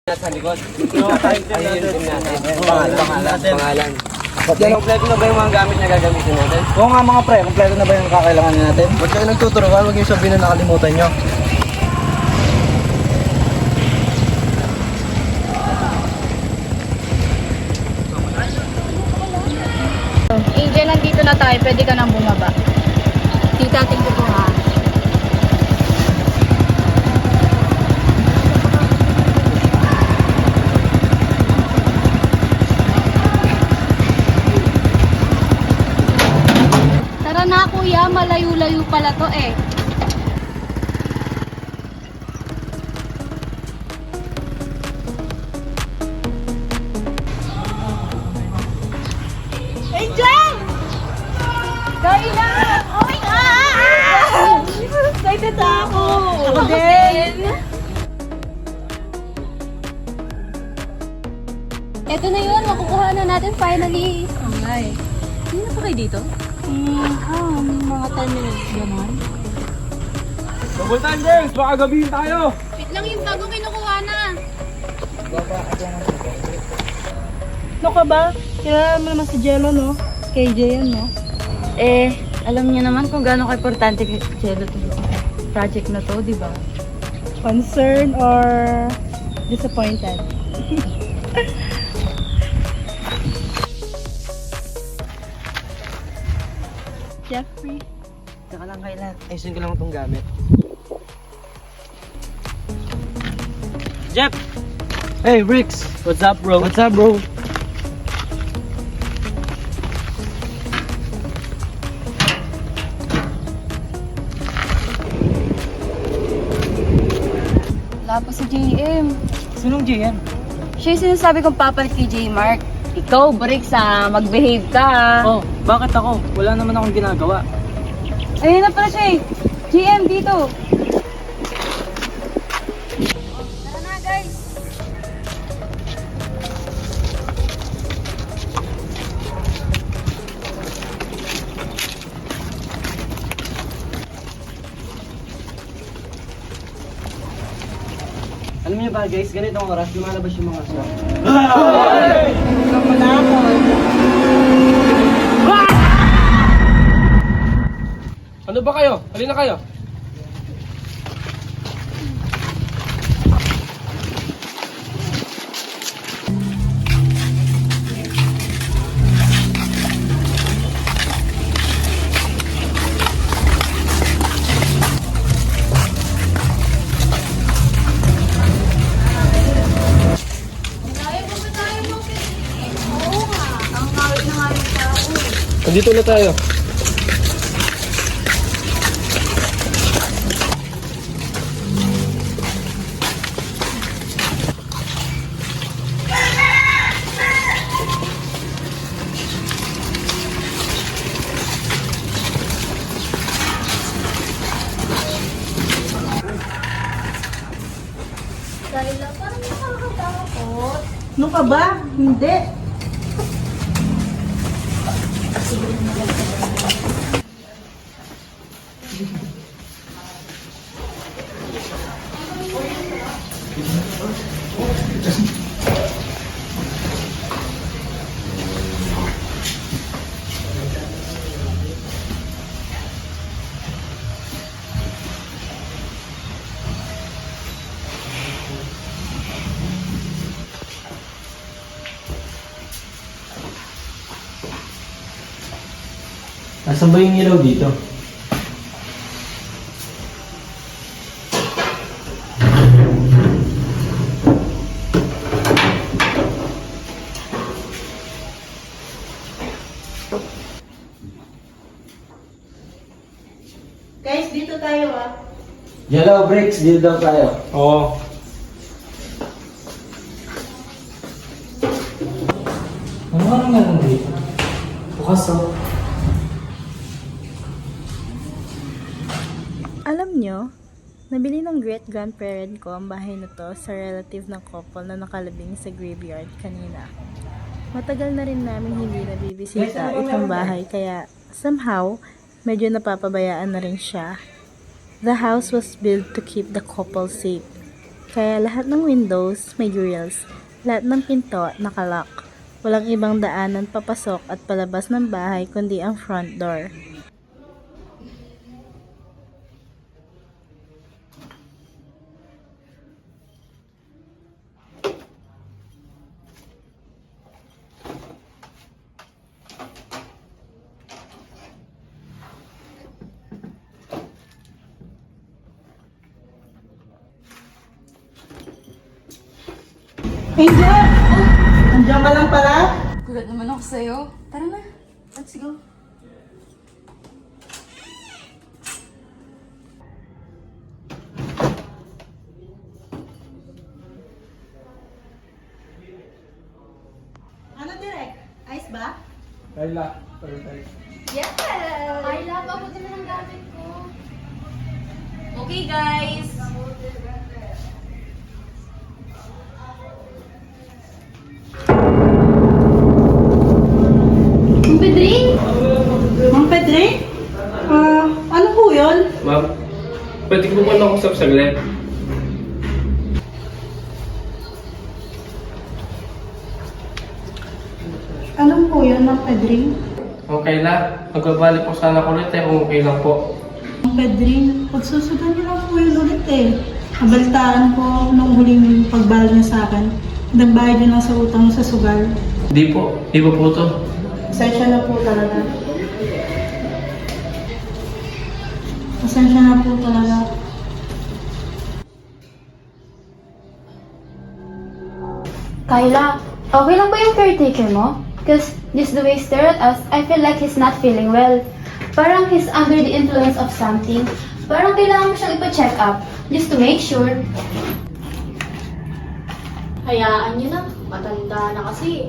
Sa likod. Ayun yung natin. Pangalan. Kompleto na ba yung mga gamit na gagamitin natin? Oo nga mga pre, kompleto na ba yung kakailanganin natin? Ba't kayo nagtuturuan? Huwag yung sabihin na nakalimutan nyo. Angel, nandito na tayo. Pwede ka nang bumaba. Tita, tingko po ha. Tara na kuya, malayo-layo pala to eh. Angel! Dahil na! Oh my God! Excited ako! Ako din! Ito na yun, makukuha na natin finally. Okay. Hindi na pa kayo dito? Mga 10 minutes gano'n. Double time, James! Baka gabihin tayo! Wait lang yung bago kinukuha na. Ano ka ba? Kilala mo naman si Jello, no? KJ yan, no? Alam niyo naman kung gaano ka-importante kay Jello to project na to, di ba? Concerned or disappointed? Jeffrey? Saka lang kailan. Ayusin ko lang itong gamit. Jeff! Hey Rix! What's up, bro? What's up bro? Wala pa si JM. Sinong GM? Siya yung sinasabi kong papalit kay J. Mark. Ikaw, Briggs mag-behave ka Oh, bakit ako? Wala naman akong ginagawa. Ayun na pala siya eh. GM dito. Tara na guys. Alam niyo ba guys, ganitong oras, lumalabas yung mga aswang. Ano ba kayo? Halina kayo. Nandito na tayo. Dahil parang nakakatakot. Ano ka ba? Hindi. Nasaan ba yung ilaw dito? Guys, dito tayo ah. Yellow bricks, dito daw tayo. Oo. Ano nga naman dito? Bukas oh. Alam nyo, nabili ng great-grandparent ko ang bahay na to sa relative ng couple na nakalabing sa graveyard kanina. Matagal na rin namin hindi nabibisita itong bahay kaya somehow medyo napapabayaan na rin siya. The house was built to keep the couple safe. kaya lahat ng windows may grills, lahat ng pinto nakalock. Walang ibang daanan papasok at palabas ng bahay kundi ang front door. Angel! Andiyan ka lang pala? Gulat naman ako sa'yo. Tara na. Let's go. Ano direct? Ayos ba? Kayla, tayo. Yes! Carla, pabuti na ng gamit ko. Okay, guys. Ang Pedring? Mang Pedre? Ano po yun? Ma'am, pwede ko muna ako saglit. Ano po yun, Mang Pedre? Okay la, magbabalik po sana ko ulit kung okay lang po. Mang Pedre, pagsusundan niyo lang po yun ulit Nabalitaan ko nung huling pagbalik niya sa akin. Nagbayad niyo lang sa utang sa sugal. Di po po to. Pasensya na po talaga. Pasensya na po talaga. Kyla, okay lang ba yung caretaker mo? Because just the way he stared at us, I feel like he's not feeling well. Parang he's under the influence of something. Parang kailangan mo siyang ipa-check up, just to make sure. Hayaan niyo na, matanda na kasi.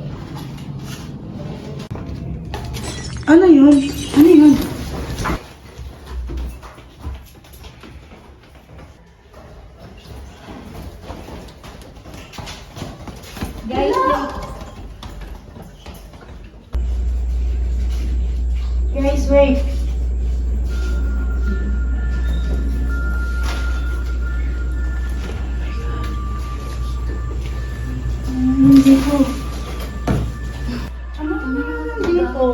Ano yun? Ano yun? Guys, Guys, wait. Dito. Ano dito?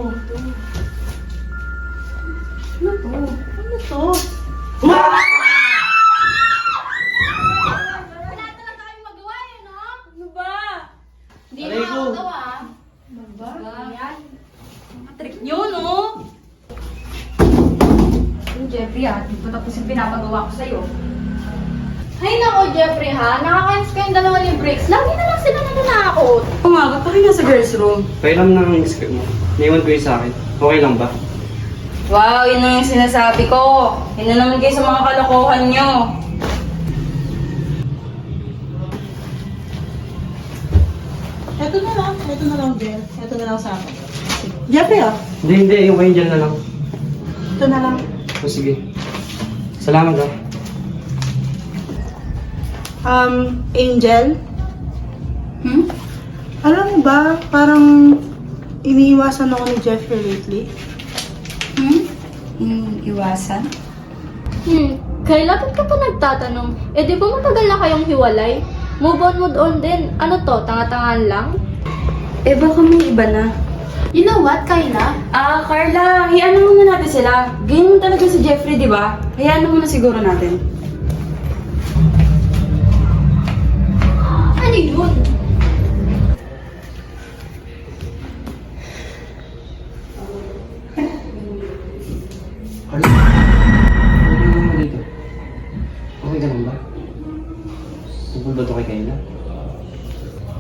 Ano to? Ano to? wala talaga kayong magawa eh, no? Ano ba? Hindi na ako gawa. Ano ba? Yan. Mga trick nyo, no? Yung Jeffrey di ko tapos yung pinapagawa ko sa'yo. Hay nako, Jeffrey ha. Nakakainis kayong dalawa ni Bricks. Lagi na lang sila nananakot. Umaga pa rin sa girls' room. Kailan lang ang script mo? Naiwan ko yun sa akin. Okay lang ba? Wow, yun ang sinasabi ko. Yun na naman kayo sa mga kalokohan nyo. Ito na lang, Jen. Ito na lang sa akin. Jeffrey, Hindi. Yung kayo dyan na lang. ito na lang. O sige. Salamat ah. Angel, Hmm? alam mo ba, parang iniiwasan ako ni Jeffrey lately. Iwasan? Kaya ba't ka pa nagtatanong? Eh di ba matagal na kayong hiwalay? Move on din. Ano to, tanga-tangan lang? Eh baka may iba na. You know what, Kyla? Carla, hayaan na muna natin sila. Ganyan talaga si Jeffrey, di ba? Hayaan na muna siguro natin. Ano yun? Ano mo dito? Okay ka lang ba? Tungkol ba ito kay Kayla?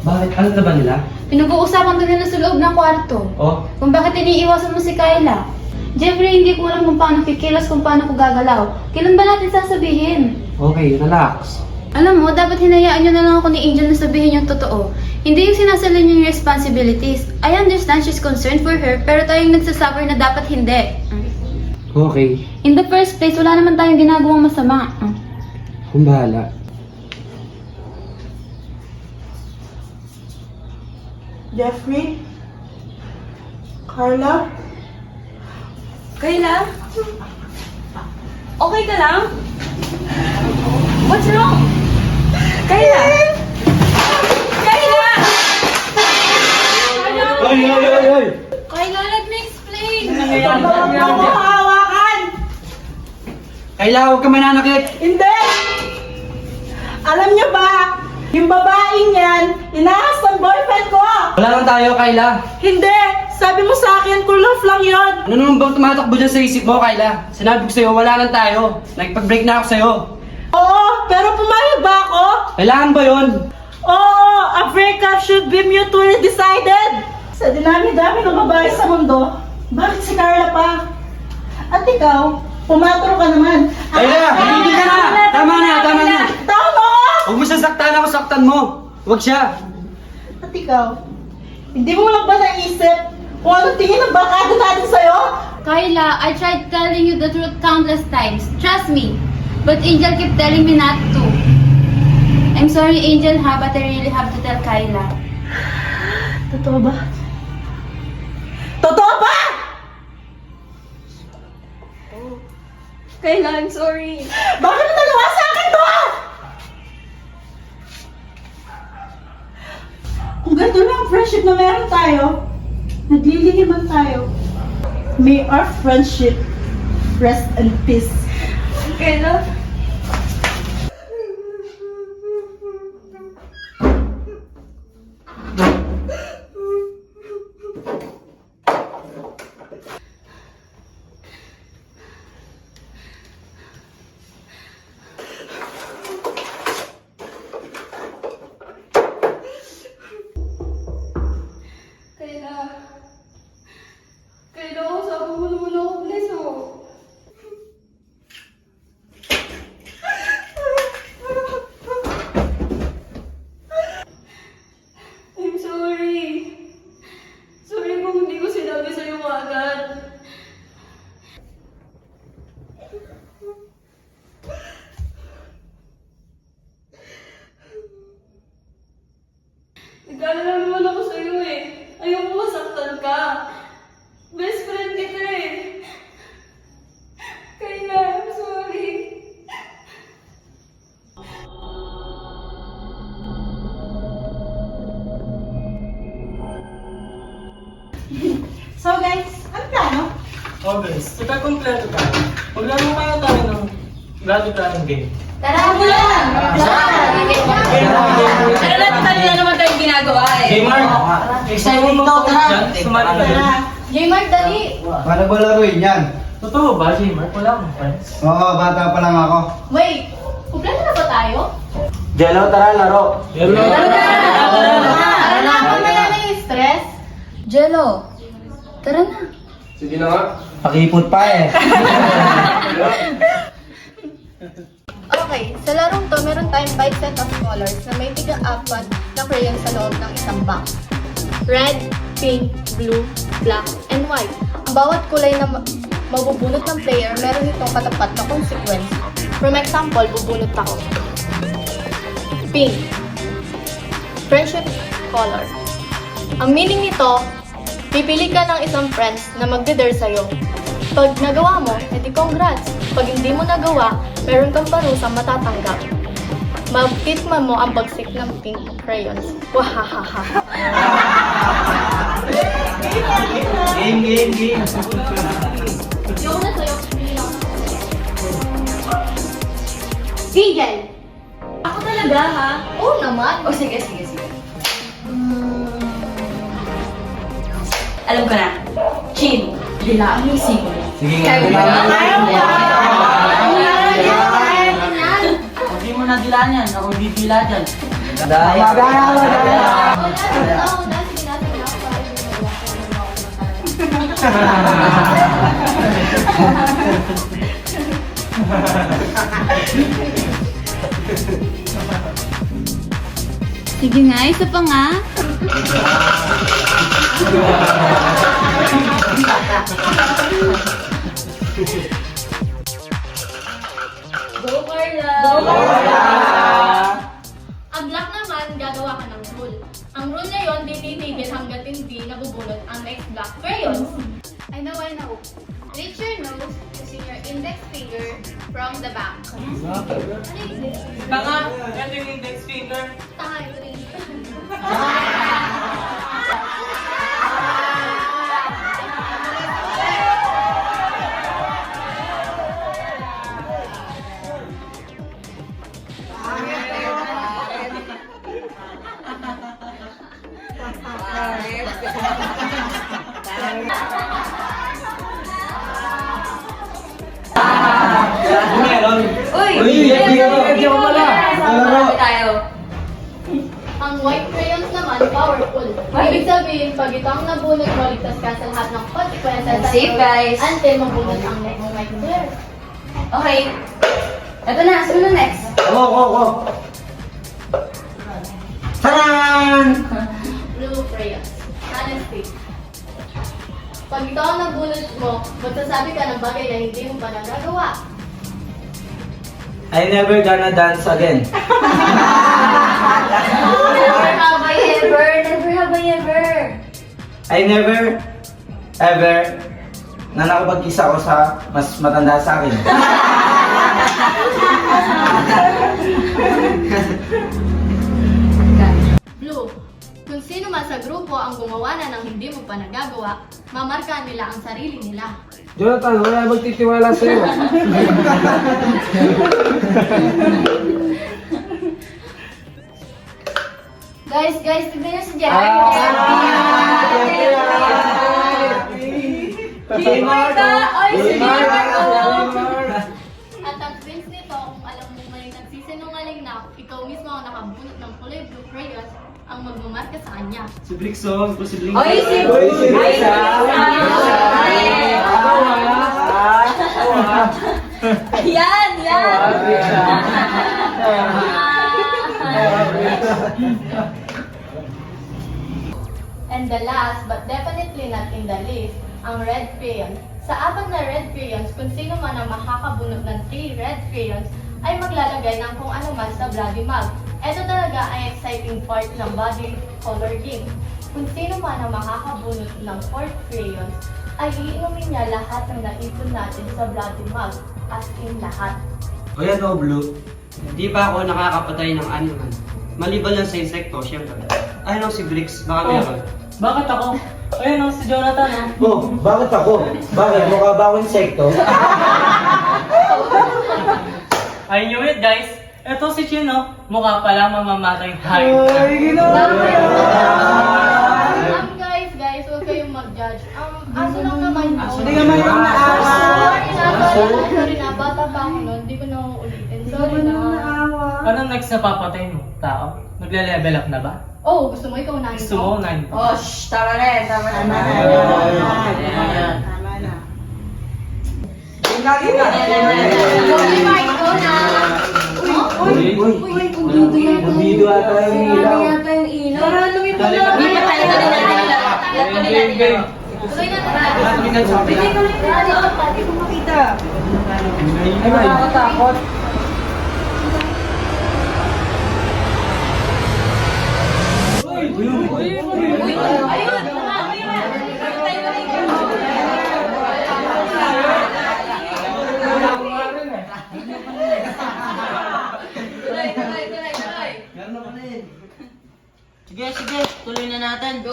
Bakit? Ano na ba nila? Pinag-uusapan din nila sa loob ng kwarto. Oh? Kung bakit iniiwasan mo si Kyla. Jeffrey, hindi ko alam kung paano kikilos, kung paano ko gagalaw. Kailan ba natin sasabihin? Okay, relax. Alam mo, dapat hinayaan nyo na lang ako ni Angel na sabihin yung totoo. Hindi yung sinasalin yung responsibilities. I understand she's concerned for her, pero tayong nagsasuffer na dapat hindi. Okay. In the first place, wala naman tayong ginagawang masama. Kung bahala. Jeffrey? Carla? Kayla? Okay ka lang? What's wrong? Kayla? Kayla, huwag ka mananakit! Hindi! Alam niyo ba, yung babaeng yan, inahas ng boyfriend ko! Wala lang tayo, Kayla. Hindi! Sabi mo sa akin, cool off lang yun! Ano naman bang tumatakbo dyan sa isip mo, Kayla? Sinabi ko sa'yo, wala lang tayo. Nagpag-break na ako sa'yo. Oo, pero pumayag ba ako? Kailangan ba yun? Oo, a breakup should be mutually decided! Sa dinami-dami ng babae sa mundo, bakit si Carla pa? At ikaw, pumatro ka naman. Kayla, hindi ka na! Tama na, tama na! Tama! Huwag mo sasaktan ako, saktan mo! Huwag siya! At ikaw, hindi mo lang ba naisip kung anong tingin ng barkada natin sa'yo? Kyla, I tried telling you the truth countless times. Trust me. But Angel kept telling me not to. I'm sorry, Angel, ha, but I really have to tell Kyla. Totoo ba? Totoo ba? Kyla, I'm sorry. Bakit mo nagawa sa akin to? Kung ganito lang ang friendship na meron tayo, naglilihiman tayo. May our friendship rest in peace. Kyla? Kayla, sabi mo naman ako, please, oh. I'm sorry. Sorry kung hindi ko sinabi sa'yo kaagad. Nag-alala naman ako sa'yo eh. Ayoko masaktan ka. Best friend kita eh. Kaya, I'm sorry. So guys, ano plano? Oh guys, ipag-kompleto tayo. Maglaro kaya tayo ng gano'ng game. Tara mo lang! Pero tayo na naman tayong ginagawa eh. Gamer! Excited daw, tara! Sumali ka dun. J-Mark, dali! Paano ba laruin yan? Totoo ba, Gamer? Wala akong friends. Oo, bata pa lang ako. Wait, kumpleto na ba tayo? Jello, tara, laro! Tara na, mamaya na yung stress. Jello, tara na. Sige na nga. Pakipot pa eh. Okay, sa larong to, meron tayong 5 set of colors na may tiga-apat na crayon sa loob ng isang box. Red, pink, blue, black, and white. Ang bawat kulay na mabubunot ng player, meron itong katapat na consequence. For example, bubunot ako. Pink. Friendship color. Ang meaning nito, pipili ka ng isang friends na magde-dare sa'yo. Pag nagawa mo, edi congrats. Pag hindi mo nagawa, meron kang parusang matatanggap. Magtikman mo ang bagsik ng pink crayons. Wahahaha. Game. Yung na sa'yo, Angel! Ako talaga, ha? Oo naman. O sige. Alam ko na. Chin. Dila ang isip. Sige nga. Hindi mo na dilaan yan. Ako bibila dyan. Daya. Sige nga, isa pa nga. Go, Carla! Ang black naman, gagawa ka ng rule. Ang rule na yun, di titigil hanggat hindi nabubunot ang next black crayons. I know. Reach your nose using your index finger from the back. Ano yun? Tanga! Ito yung index finger. Tanga, ito rin. Meron. Uy! Hindi ako pala. Marami tayo. Ang white crayons naman, powerful. Ibig sabihin, pag ito ang nabunot mo, ligtas ka sa lahat ng consequences. And safe, guys. Until mabunot ang next white clear. Okay. Ito na, sino next? Ako. Taran! Blue crayons. Honesty. Pag ito ang nabunot mo, magsasabi ka ng bagay na hindi mo pa nagagawa. I never gonna dance again. Never have I ever. Never have I ever. I never, ever, na nakapag-isa ko sa mas matanda sa akin. Blue. Kung sino man sa grupo ang gumawa na ng hindi mo pa nagagawa, mamarka nila ang sarili nila. Jonathan, wala magtitiwala sa'yo. Guys, tignan niyo si Jeff. Kimar ba? Ay, si Kimar ko. At ang twins nito, kung alam mo may nagsisinungaling na ikaw mismo ang nakabunot ng kulay blue crayons, ang magmamarka sa kanya. Si Brixon, posibleng... Ay, si Yan, yan. And the last, but definitely not in the list, ang red crayon. Sa apat na red crayons, kung sino man ang makakabunot ng 3 red crayons, ay maglalagay ng kung ano man sa bloody mug. Ito talaga ay exciting part ng body color game. Kung sino man ang makakabunot ng 4th crayon, ay iinumin niya lahat ng naipon natin sa bloody mug. As in lahat. O yan o, Blue. Hindi pa ako nakakapatay ng animal. Maliban lang sa insekto, syempre. Ayun si Brix, baka meron. Bakit ako? Ayun si Jonathan. Oh, bakit ako? Bakit? Mukha ba ako insekto? I knew it, guys. Ito si Chino. Mukha pala mamamatay high. Guys, huwag kayong mag-judge. Aso lang naman yun. Hindi naman yung naawa. Sorry na, bata pa ako nun. Hindi ko na uulitin. Sorry na. Anong next na papatay mo? Tao? Nagle-level up na ba? Oh, gusto mo ikaw na Gusto mo na ito? Oh, shh, tama na. Tama na. Uy, Mark, ikaw na. Bumido ata yung ilaw. yung ilaw. Para lumipad na. Hindi pa tayo tuloy natin. Tuloy na tayo. Hindi ko makita. Ay, nakakatakot. Sige, tuloy na natin.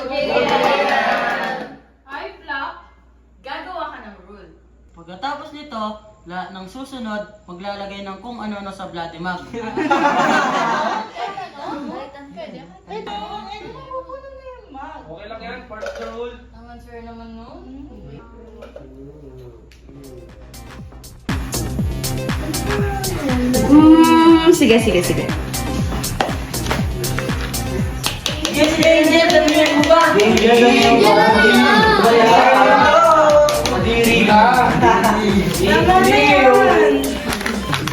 Hi, Flap. Gagawa ka ng rule. Pagkatapos nito, lahat ng susunod, maglalagay ng kung ano sa bloody mug. Okay lang yan, part of the rule. Naman, sir, naman, no? Sige. Danger, sabihin mo ba? Madiri ka!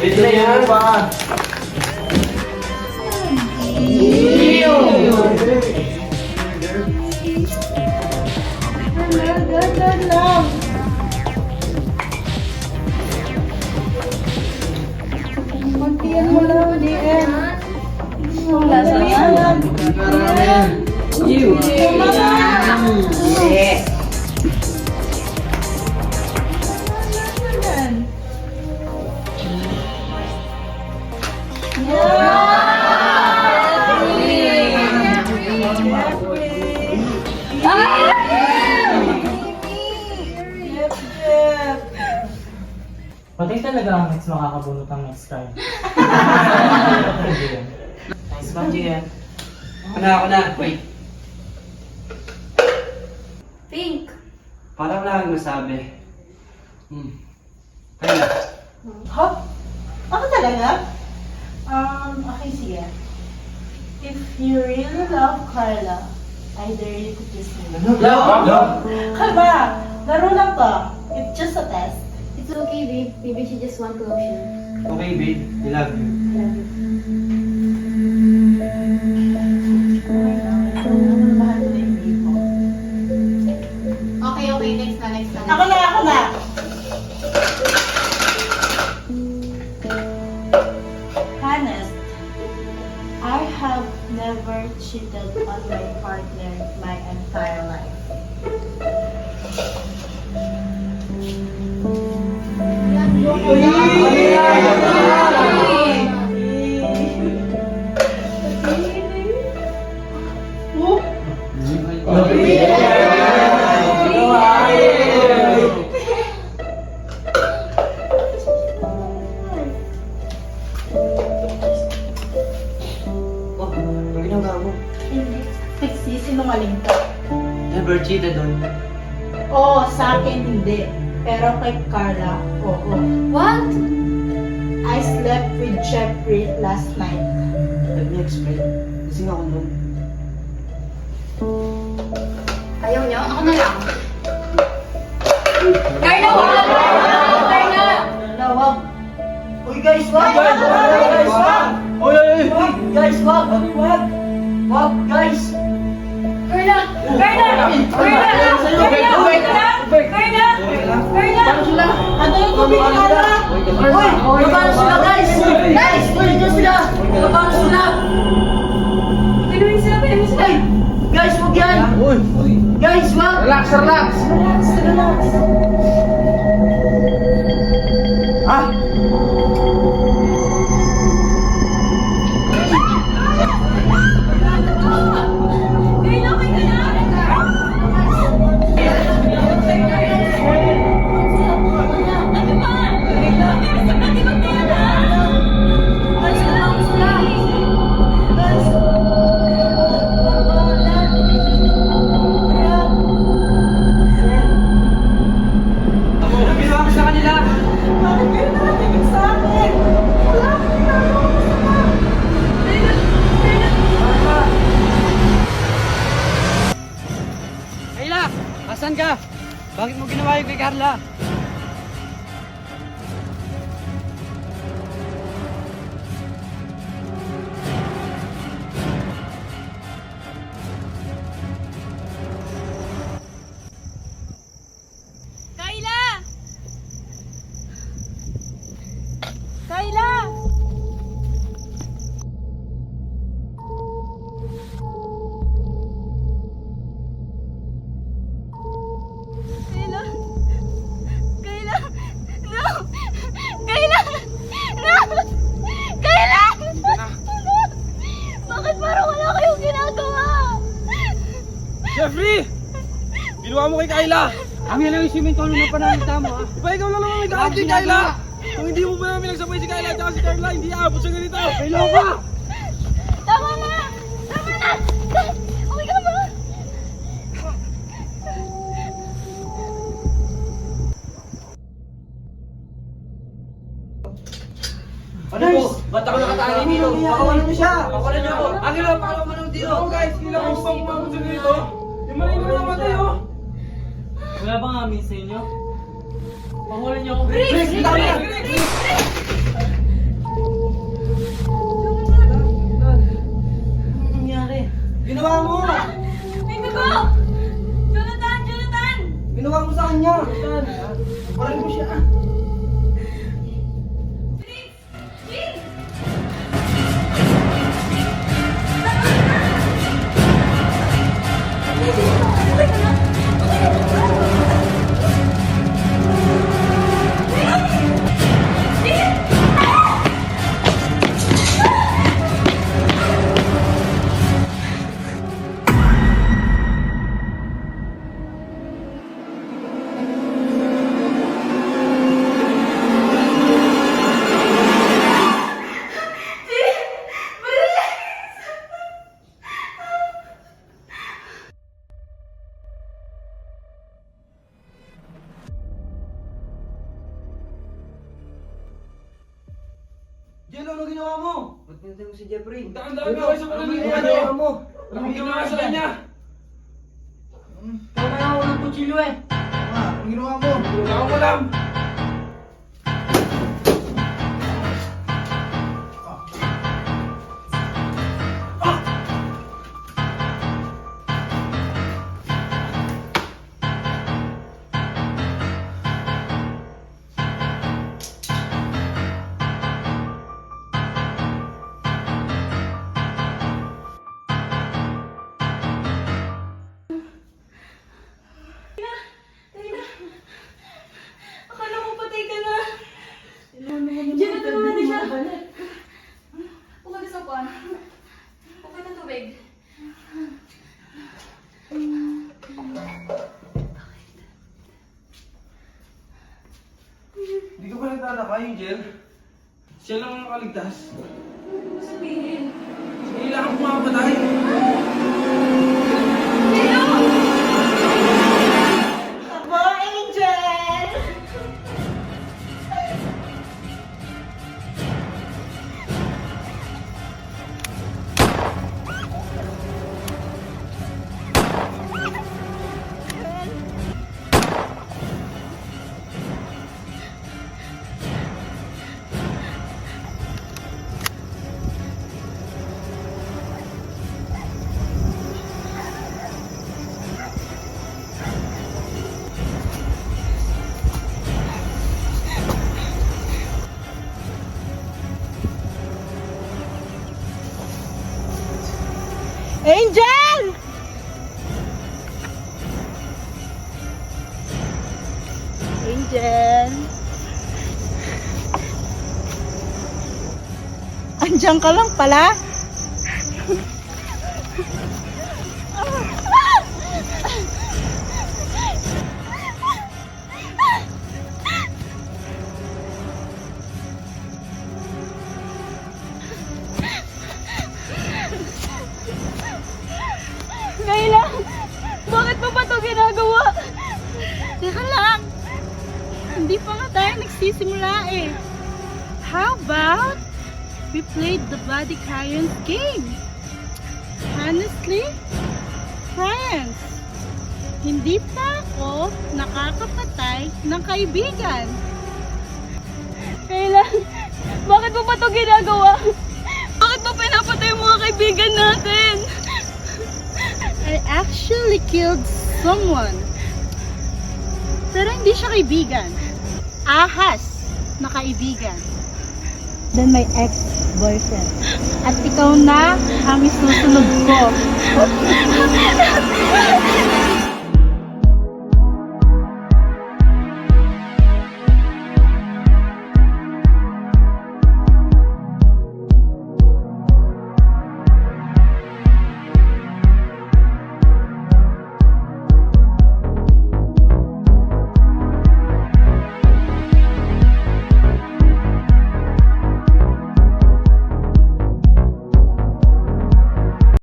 Ito yan pa! Magtiyan mo lang, DN. Wala sa yan. Yes. Patay talaga ang next makakabunot ang next card. Nice one, Gian. Ako na. Wait. Pink. Parang wala kang masabi. Kaya Ha? Ako talaga? Okay, sige. If you really love Carla, I dare you to kiss me. Kalma! Laro lang to. It's just a test. It's okay, babe. Maybe she just want closure. okay, babe. I love you. Love you. Mahal ko yung babe mo. Okay, okay. Next na, next na. Ako na! Honest, I have never cheated on my partner my entire life. Oh, ang ginagawa mo? Nagsisinungaling ka. Never cheated on you. Oo, sa akin hindi. Pero kay Carla, oo. What? I slept with Jeffrey last night. Let me explain. Kasi ako nun. Ayaw niyo? Ako na lang. Carla, wag lang! Carla! Wag. Uy guys, wag! Oy, oy, oy! Guys, wag! Wag! Wag, guys! Carla! Carla! Carla! Carla! Carla! Ano yung tubig ni Carla? Uy! Babalo sila, guys! Guys! Uy, dyan sila! Babalo sila! Pinuhin sila, pinuhin sila! Guys, wag yan! Guys, wag! Relax, relax! Relax! Ah! Carla, okay ka na? Ano ginawa mo sa kanila? Bakit kayo nakatingin sa akin? Wala akong ginagawa masama. Kayla! Asan ka? Bakit mo ginawa yung kay Carla? Kayla! Kayla! Kayla! Kayla! No! Kayla! No! Kayla! Bakit parang wala kayong ginagawa? Jeffrey! Ginawa mo kay Kayla! Ang yan ang isimin ko na pananita mo, ha? Di ba ikaw lang naman may galit kay Kayla? Kung hindi mo ba namin nagsabay si Kayla at si Carla, hindi aabot sa ganito! Kayla ka! Tama na! Tama na! Okay ka ba? Ano po? Ba't ako nakatali dito? Pakawalan niyo siya! Pakawalan niyo ako! Angelo, pakawalan mo dito! Oh guys, kailangan mo bang umabot sa ganito? Yung malino na namatay oh! Wala bang amin sa inyo? Pangulan niyo ako. Chris! Tama na! Anong nangyari? Ginawa mo! Pinto ko! Jonathan! Jonathan! Ginawa mo sa kanya! Parang mo siya! Steve! ginawa mo? Ba't pinatay mo si Jeffrey? Daan-daan ka sa Ano panalig yung mo. ginawa mo? Anong ginawa sa kanya? Tama na ako ng kutsilyo eh. Anong ginawa mo? Wala akong alam. Akala ko patay ka na. Diyan na tulungan na siya. Bukod sa kwan. Bukod ng tubig. Hindi ka ba nagtataka, Angel? Siya lang ang nakaligtas. Sabihin. Kailangan pumapatay. Ako, Angel! Angel! Angel! Andiyan ka lang pala? Kayla! Bakit mo ba ito ginagawa? Teka lang. Hindi pa nga tayo nagsisimula eh. How about we played the body science game? Honestly, friends, hindi pa ako nakakapatay ng kaibigan. Kayla! Bakit mo ba ito ginagawa? Bakit mo pinapatay yung mga kaibigan natin? I actually killed someone. Pero hindi siya kaibigan. Ahas na kaibigan. Then my ex-boyfriend. At ikaw na ang isusunod ko.